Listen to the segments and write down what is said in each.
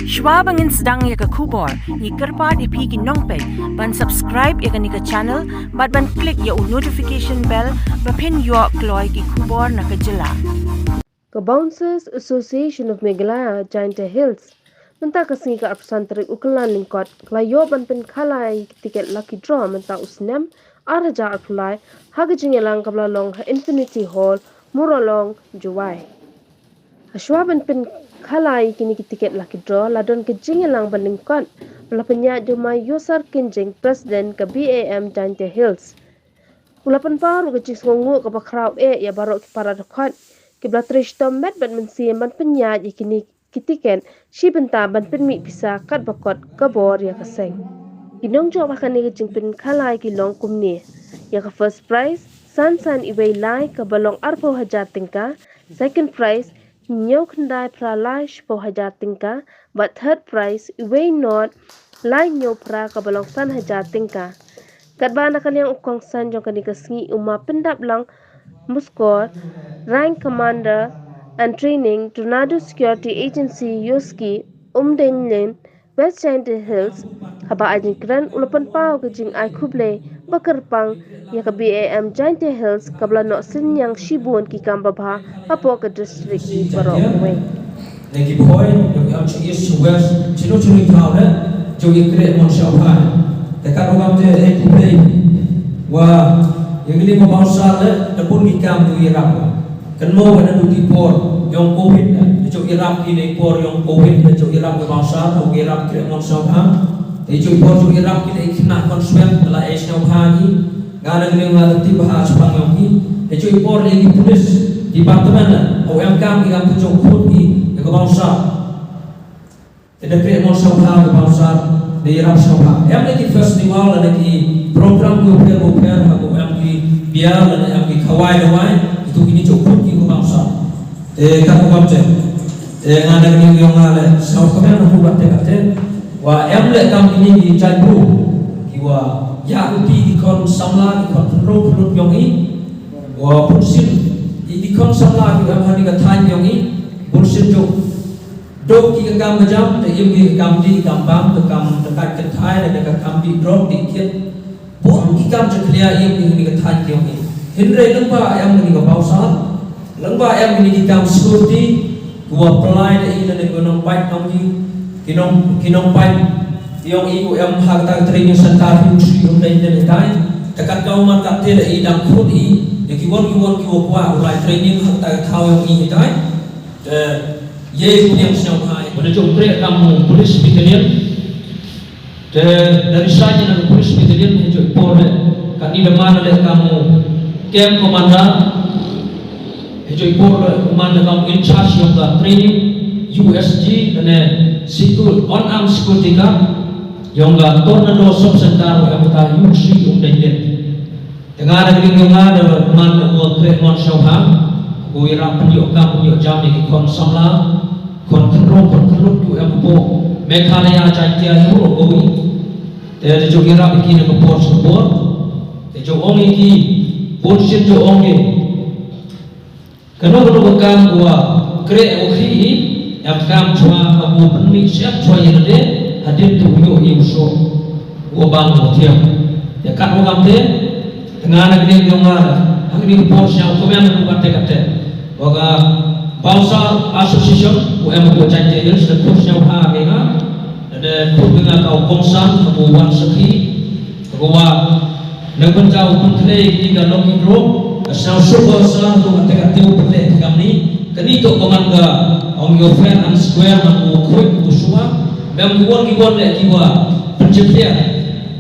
Schwab angin sedang ya ke kubor, ni kerpat ipi ki nongpek, ban subscribe ya ke ni ke channel, ban klik ya notification bell, pen yo kloy ki kubor na ke jela. The Bouncers Association of Meghalaya Giant Hills menta kasi ka apsantri ukulan lingkot klayo ban pen khalai tiket lucky draw menta usnem araja apply hagajing elang kabla long Infinity Hall Muralong Juwai Ashwa ban pen khalai kini tiket lucky draw ladon ke jingelang ban lingkot bala penya jumai Yosar Kinjing President ke BAM Giant Hills ulapan paru ke cisngongu ke bakrau ya barok ki para dekat kibla trish tomet ban mensi ban penya ikini kitiken si benta ban penmi bisa kat bakot kabor ya kaseng inong jo makan ni jingpin khalai ki long kumni ya ka first prize san iwei lai ka balong arpo hajar tingka second prize nyo khandai pralai po hajar tingka but third prize iwei not lai nyo pra ka balong san hajar tingka kat bana kaliang ukong san jong kani kasngi uma pendap lang muskor rank commander and training Tornado Security Agency Yoski Umdenlen West Giant Hills haba ajin kran ulapan pau ke jing ai kuble bakarpang ya ke BAM Giant Hills kabla no sin yang shibun ki kamba bha apo ke district ni Barokwe neki boy yo am chi east west chino thau da jo ye kre mon shau ha te ka rogam te e kuble wa yang ini mau bangsa le dapun ikam tu irap kan mau ada duti por yang covid tu cok irap kini por yang covid tu cok irap ke bangsa tu irap kre mon shau ha te cok por cok irap kini kena konsumen la es shau ha ni ngana kini ngala ti bahas pang yang ki te cok por lagi polis departemen OMK ikam tu cok kut ki ke bangsa te kre mon shau ha ke bangsa de irap shau ha yang lagi festival lagi program guper aku MG biar dan MG kawai itu ini cukup ki bangsa kan bangsa ngada ni yang ngale sau kemen aku buat tekate wa emle kam ini di jadru ki wa ya uti di kon samla di kon pro yang ini wa pursin di kon samla di am hari ka than yang ini pursin jo do ki kam jam te im kam di kampang te kam dekat ke thai dan dekat kam di drop di kit pun ikam ceklia yang ini ketan kiam ini. Hindai lengba yang ini kebausan, lengba yang ini ikam security, gua pelai dari ini gunung baik kami, kinong baik, yang ibu yang harta terinya sentar fungsi dari ini dari, dekat kauman kate dari dang kudi, kiwan kuah ulai training harta tahu yang ini dari, ye yang siapa? Pada jombre kamu polis pikirnya. Dari saja nak polis battalion hijau pore kat di mana leh kamu camp komandan hijau pore komandan kamu in charge of the training USG dan situ on arm security guard yang ga tornado sub center yang kita UC umdenden dengan ada yang ada man work mon shauha ko ira penyo kam penyo jam ni kon samla kon control tu yang po Meghalaya Giant Hills Gowi te jo ira iki ne ko support te jo ongi ki position jo ongi kano ko kam gua kre okhi yang kam chwa abu penmi siap chwa yende hadir tu yo iuso go bang hotiam ya kan ko kam te dengan agni yo ngara agni position ko men ko kate waga bangsa association UM ko Giant Hills de position ha mega ada kubinga kau kongsan kebuan seki kebuan dengan kau pentlei di dalam hidro asal super asal tu mereka tiu pentlei kami kini tu komanda om your friend and square mahu kuat usua memang kiwan le kiwa pencipta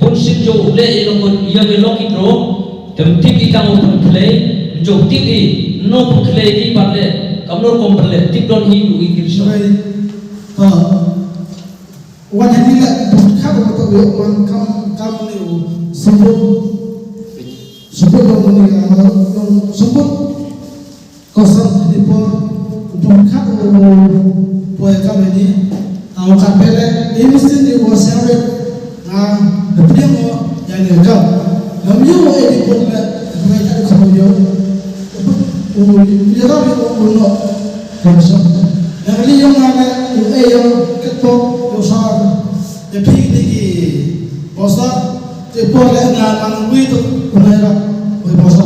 pun sinjo le elok ia belok hidro temtik ikang pentlei jo tiki no pentlei di pada kamu komplek tip don hidu ikirso wajah tidak berkata untuk orang kamu ni sebut orang ni sebut kosan di pun berkata boleh kamu ni awak kapel ini mesti di wasir lebih mau yang legal kami mau ini pun mereka kamu dia dia kami mau kamu yang ini yang mana yang po yo sa e pi ni ki bosa te po le na man wi to kunera oi bosa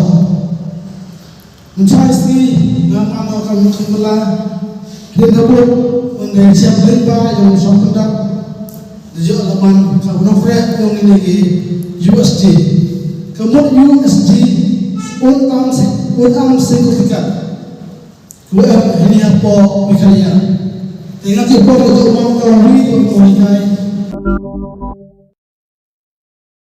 menchai ski na man ka mula den da po on siap lemba yo sa punda jo laman ka no fre yo ni ki USD kemudian USD on sertifikat kuat ini apa mikirnya ingat ibu itu mau kawin itu mau nikah